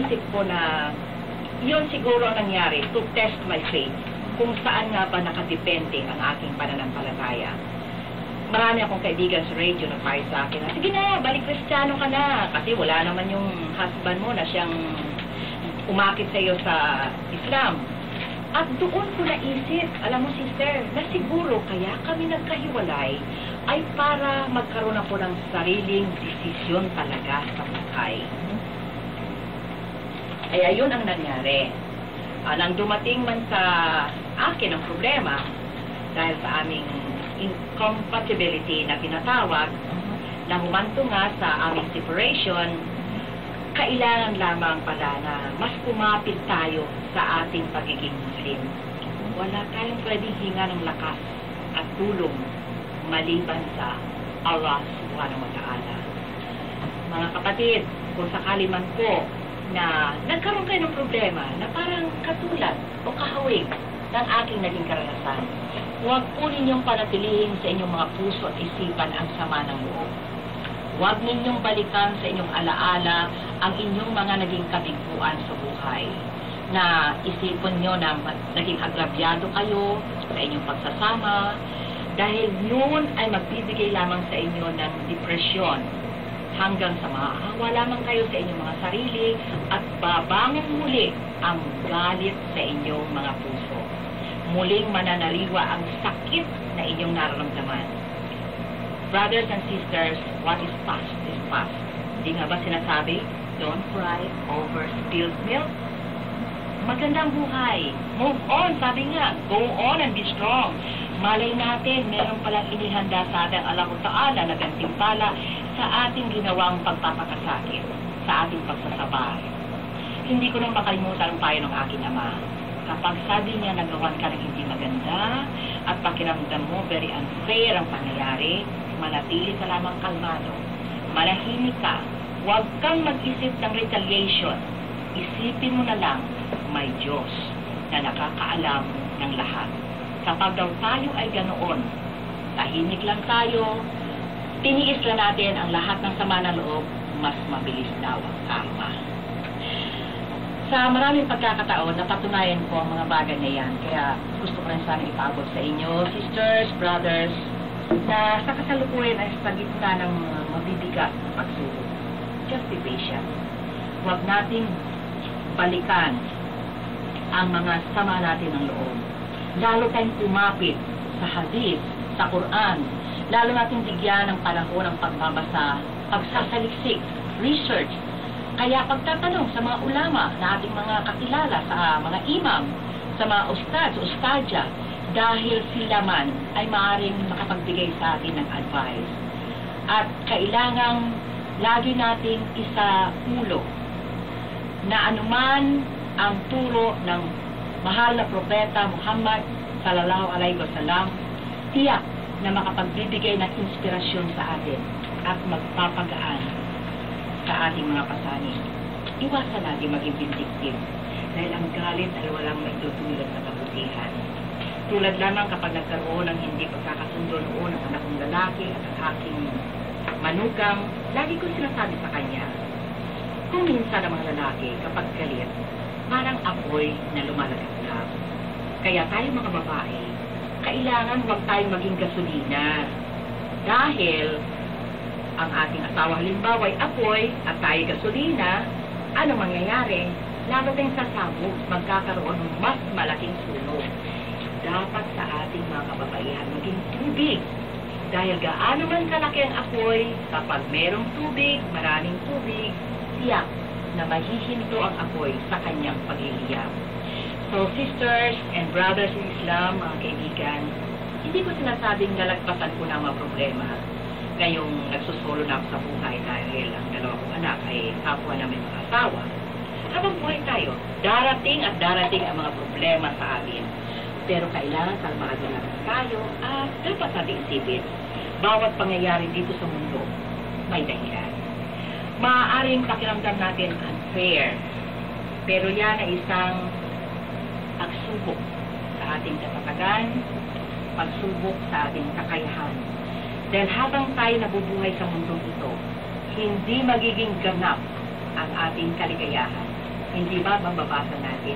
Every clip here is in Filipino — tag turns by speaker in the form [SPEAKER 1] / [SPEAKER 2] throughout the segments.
[SPEAKER 1] naisip ko na yun siguro ang nangyari to test my faith, kung saan nga ba nakadepende ang aking pananampalataya. Marami akong kaibigan sa radio na payo sa akin na, sige na, balik Kristiyano ka na, kasi wala naman yung husband mo na siyang umakit sa iyo sa Islam. At doon ko naisip, alam mo sister, na siguro kaya kami nagkahiwalay ay para magkaroon ako ng sariling desisyon talaga sa buhay. Ay ayun ang nangyari. Nang dumating man sa akin ang problema, dahil sa aming incompatibility na tinatawag, na humanto nga sa aming separation, kailangan lamang pala na mas kumapit tayo sa ating pagiging Muslim. Wala tayong pwedeng hinga ng lakas at tulong maliban sa Allah subhanahu wa ta'ala. Mga kapatid, kung sakali man po na nagkaroon kayo ng problema na parang katulad o kahawig ng aking naging karanasan, huwag po ninyong panatilihin sa inyong mga puso at isipan ang sama ng loob. Huwag ninyong balikan sa inyong alaala ang inyong mga naging kabiguan sa buhay, na isipon nyo na naging agrabyado kayo sa inyong pagsasama, dahil yun ay magbibigay lamang sa inyo ng depresyon hanggang sa maahawa lamang kayo sa inyong mga sarili at babangon muli ang galit sa inyong mga puso. Muling mananaliwa ang sakit na inyong nararamdaman. Brothers and sisters, what is past is past. Hindi nga ba sinasabi, don't cry over spilled milk? Magandang buhay. Move on, sabi nga. Go on and be strong. Malay natin, meron palang inihanda sa ating Allah Ta'ala na gantimpala sa ating ginawang pagpapakasakit, sa ating pagsasabay. Hindi ko nang makalimutan ang payo ng aking ama. Kapag sabi niya nagawan ka ng hindi maganda at pakiramdam mo very unfair ang pangyayari, manatili ka lamang kalmado. Manahimik ka. Huwag kang mag-isip ng retaliation. Isipin mo na lang, may Diyos na nakakaalam ng lahat. Kapag daw tayo ay ganoon, tahimik lang tayo, tiniis lang natin ang lahat ng sama ng loob, mas mabilis daw ang karma. Sa maraming pagkakataon, napatunayan ko ang mga bagay na yan. Kaya gusto ko rin sana ipaabot sa inyo, sisters, brothers, na sa kasalukuyan ay sa gitna ng mabibigat na pagsubok. Just be patient. Huwag nating balikan ang mga sama natin ng loob. Lalo tayong kumapit sa hadith, sa Quran. Lalo natin bigyan ng panahon ng pagbabasa, pagsasaliksik, research. Kaya pagtatanong sa mga ulama na ating mga kakilala, sa mga imam, sa mga ustad, ustadya, dahil sila man ay maaaring makapagbigay sa atin ng advice. At kailangang lagi nating isa ulo na anuman ang turo ng mahal na propeta Muhammad sallallahu alaihi wasallam, tiyak na makapagbibigay ng inspirasyon sa atin at magpapagaan sa ating mga pasanin. Iwasan natin maging vindictive dahil ang galit ay walang maitutulad sa kabutihan. Tulad lamang kapag nagkaroon ng hindi pagkakasundo noon ang anak kong lalaki at ang aking manugang, lagi ko sinasabi sa kanya, kung minsan ang mga lalaki kapag galit, parang apoy na lumalagaslas. Kaya tayo mga babae, kailangan huwag tayong maging gasolina. Dahil ang ating asawa halimbawa ay apoy at tayo gasolina, ano mangyayari? Lalo tayong sasabog, magkakaroon ng mas malaking sunog. Dapat sa ating mga kababaihan maging tubig. Dahil gaano man kalaki ang apoy, kapag merong tubig, maraming tubig, tiyak na mahihinto ang apoy sa kanyang pagliliyab. So, sisters and brothers in Islam, mga kaibigan, hindi ko sinasabing nalagpasan ko na mga problema. Ngayong nagsusolo na ako sa buhay dahil ang dalawa kong anak ay kapwa na may mga asawa. Habang buhay tayo, darating at darating ang mga problema sa atin. Pero kailangan kalmado lang tayo at dapat natin isipin, bawat pangyayari dito sa mundo, may dahilan. Maaaring pakiramdam natin unfair, pero yan ay isang pagsubok sa ating katatagan, pagsubok sa ating kakayahan. Dahil habang tayo nabubuhay sa mundong ito, hindi magiging ganap ang ating kaligayahan Hindi ba mababasa natin,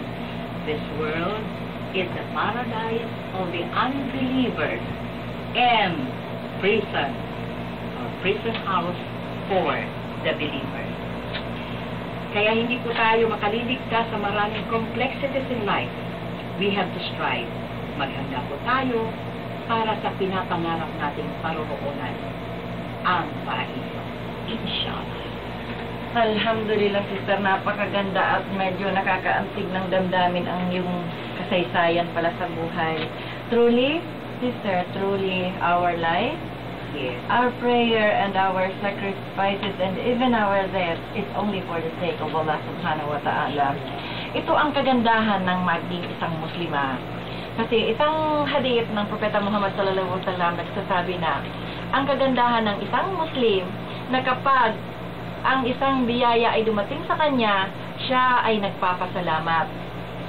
[SPEAKER 1] this world is the paradise of the unbelievers and prison house for the believers. Kaya hindi po tayo makaliligtas sa maraming complexities in life. We have to strive. Maghanda po tayo para sa pinapangarap nating paroroonan, ang paraiso. Inshallah.
[SPEAKER 2] Alhamdulillah, sister, napakaganda at medyo nakakaantig ng damdamin ang iyong kasaysayan pala sa buhay. Truly, sister, truly our life,
[SPEAKER 1] Yes.
[SPEAKER 2] our prayer and our sacrifices and even our death is only for the sake of Allah subhanahu wa ta'ala. Ito ang kagandahan ng maging isang Muslima. Kasi itang hadith ng Propeta Muhammad sallallahu alaihi wasallam nagsasabi na ang kagandahan ng isang Muslim na kapag ang isang biyaya ay dumating sa kanya, siya ay nagpapasalamat.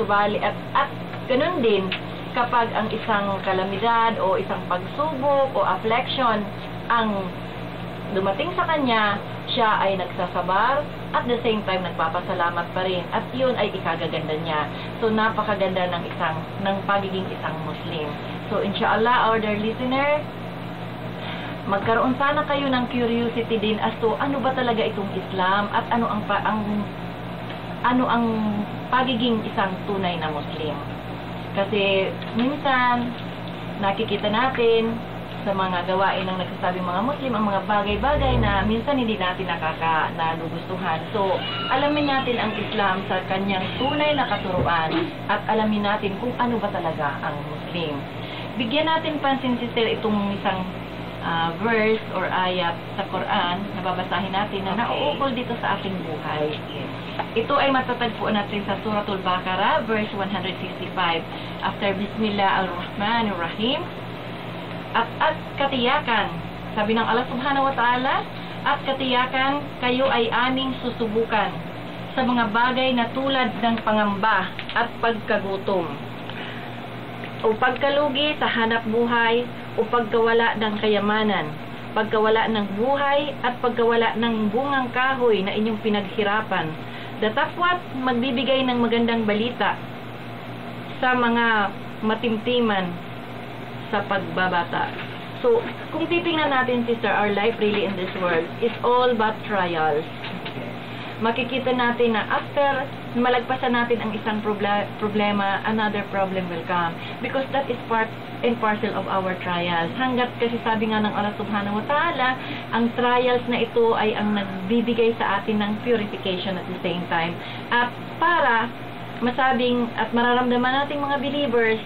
[SPEAKER 2] Subali at ganun din kapag ang isang kalamidad o isang pagsubok o affliction ang dumating sa kanya, siya ay nagsasabar at the same time nagpapasalamat pa rin. At yun ay ikagaganda niya. So napakaganda ng pagiging isang Muslim. So inshallah, our dear listener, magkaroon sana kayo ng curiosity din as to ano ba talaga itong Islam at ano ang pagiging isang tunay na Muslim. Kasi minsan nakikita natin sa mga gawain ng nagsasabing mga Muslim ang mga bagay-bagay na minsan hindi natin nagugustuhan. So, alamin natin ang Islam sa kanyang tunay na katuruan at alamin natin kung ano ba talaga ang Muslim. Bigyan natin pansin, sister, itong isang verse or ayat sa Quran na babasahin natin na nauukol dito sa ating buhay. Ito ay matatagpuan natin sa Suratul Baqarah, verse 165. After Bismillah ar-Rahman ar-Rahim, at katiyakan, sabi ng Allah subhanahu wa ta'ala, at katiyakan kayo ay aming susubukan sa mga bagay na tulad ng pangamba at pagkagutom o pagkalugi sa hanap buhay o pagkawala ng kayamanan, pagkawala ng buhay at pagkawala ng bungang kahoy na inyong pinaghirapan. Datapwat magbibigay ng magandang balita sa mga matimtiman sa pagbabata. So, kung titingnan natin, sister, our life really in this world is all but trials. Makikita natin na after malagpasan natin ang isang problema, another problem will come. Because that is part and parcel of our trials. Hanggat kasi sabi nga ng Allah subhanahu wa ta'ala, ang trials na ito ay ang nagbibigay sa atin ng purification at the same time. At para masabing at mararamdaman nating mga believers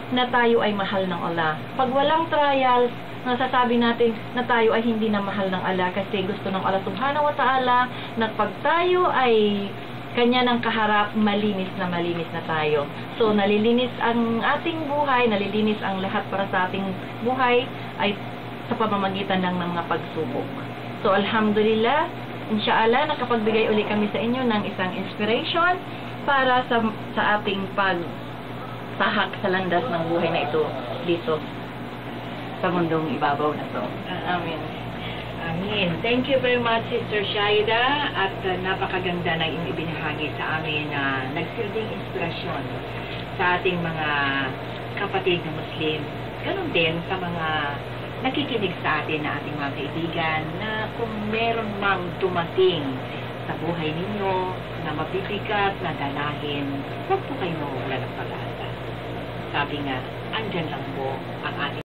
[SPEAKER 2] na tayo ay mahal ng Allah. Pag walang trials, nasasabi natin na tayo ay hindi na mahal ng Allah kasi gusto ng Allah subhanahu wa ta'ala na pag tayo ay kanya ng kaharap, malinis na tayo. So, nalilinis ang ating buhay, nalilinis ang lahat para sa ating buhay ay sa pamamagitan ng mga pagsubok. So, alhamdulillah, inshallah, nakapagbigay uli kami sa inyo ng isang inspiration para sa ating pagsahak sa landas ng buhay na ito dito sa mundong ibabaw na to. Amen.
[SPEAKER 1] Amin. Thank you very much, Sister Shaida, at napakaganda na iyong ibinahagi sa amin na nagsilbing inspirasyon sa ating mga kapatid na Muslim. Ganon din sa mga nakikinig sa atin na ating mga kaibigan na kung meron mang dumating sa buhay ninyo na mabibigat na dalahin, huwag po kayo mawala ng pag-asa. Sabi nga, andyan lang po ang ating